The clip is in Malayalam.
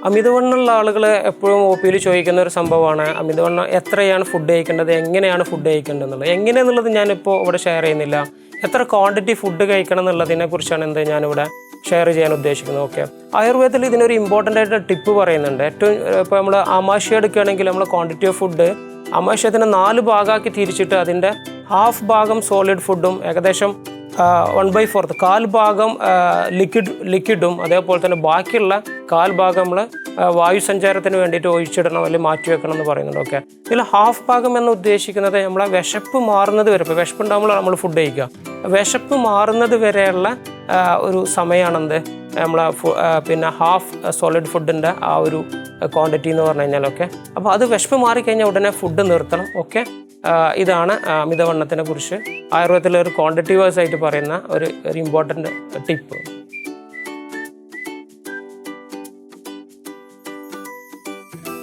അമിതവണ്ണമുള്ള ആളുകൾ എപ്പോഴും ഒ പിയിൽ ചോദിക്കുന്ന ഒരു സംഭവമാണ് അമിതവണ്ണം എത്രയാണ് ഫുഡ് കഴിക്കേണ്ടത്, എങ്ങനെയാണ് ഫുഡ് കഴിക്കേണ്ടത് എന്നുള്ളത്. എങ്ങനെയെന്നുള്ളത് ഞാനിപ്പോൾ ഇവിടെ ഷെയർ ചെയ്യുന്നില്ല. എത്ര ക്വാണ്ടിറ്റി ഫുഡ് കഴിക്കണം എന്നുള്ളതിനെ കുറിച്ചാണ് ഞാനിവിടെ ഷെയർ ചെയ്യാൻ ഉദ്ദേശിക്കുന്നത്. ഓക്കെ, ആയുർവേദത്തിൽ ഇതിനൊരു ഇമ്പോർട്ടൻ്റ് ആയിട്ട് ടിപ്പ് പറയുന്നുണ്ട്. ഏറ്റവും ഇപ്പോൾ നമ്മൾ ആമാശയം എടുക്കുകയാണെങ്കിൽ നമ്മൾ ക്വാണ്ടിറ്റി ഓഫ് ഫുഡ് ആമാശയത്തിനെ 4 ഭാഗമാക്കി തിരിച്ചിട്ട് അതിൻ്റെ ഹാഫ് ഭാഗം സോളിഡ് ഫുഡും ഏകദേശം 1/4 1/4 ഭാഗം ലിക്വിഡും അതേപോലെ തന്നെ ബാക്കിയുള്ള 1/4 ഭാഗം നമ്മൾ വായുസഞ്ചാരത്തിന് വേണ്ടിയിട്ട് ഒഴിച്ചിടണം അല്ലെങ്കിൽ മാറ്റി വെക്കണം എന്ന് പറയുന്നുണ്ട്. ഓക്കെ, ഇതിൽ ഹാഫ് ഭാഗം എന്ന് ഉദ്ദേശിക്കുന്നത് നമ്മളെ വിശപ്പ് മാറുന്നത് വരെ, ഇപ്പോൾ വിശപ്പുണ്ടാകുമ്പോൾ നമ്മൾ ഫുഡ് കഴിക്കുക, വിശപ്പ് മാറുന്നത് വരെയുള്ള ഒരു സമയമാണെന്ത് നമ്മളെ പിന്നെ ഹാഫ് സോളിഡ് ഫുഡിൻ്റെ ആ ഒരു ക്വാണ്ടിറ്റി എന്ന് പറഞ്ഞു കഴിഞ്ഞാൽ. ഓക്കെ, അപ്പോൾ അത് വിശപ്പ് മാറിക്കഴിഞ്ഞാൽ ഉടനെ ഫുഡ് നിർത്തണം. ഓക്കെ, ഇതാണ് അമിതവണ്ണത്തിനെ കുറിച്ച് ആയുർവേദത്തിലെ ഒരു ക്വാണ്ടിറ്റി വൈസ് ആയിട്ട് പറയുന്ന ഒരു ഇമ്പോർട്ടൻ്റ് ടിപ്പ്.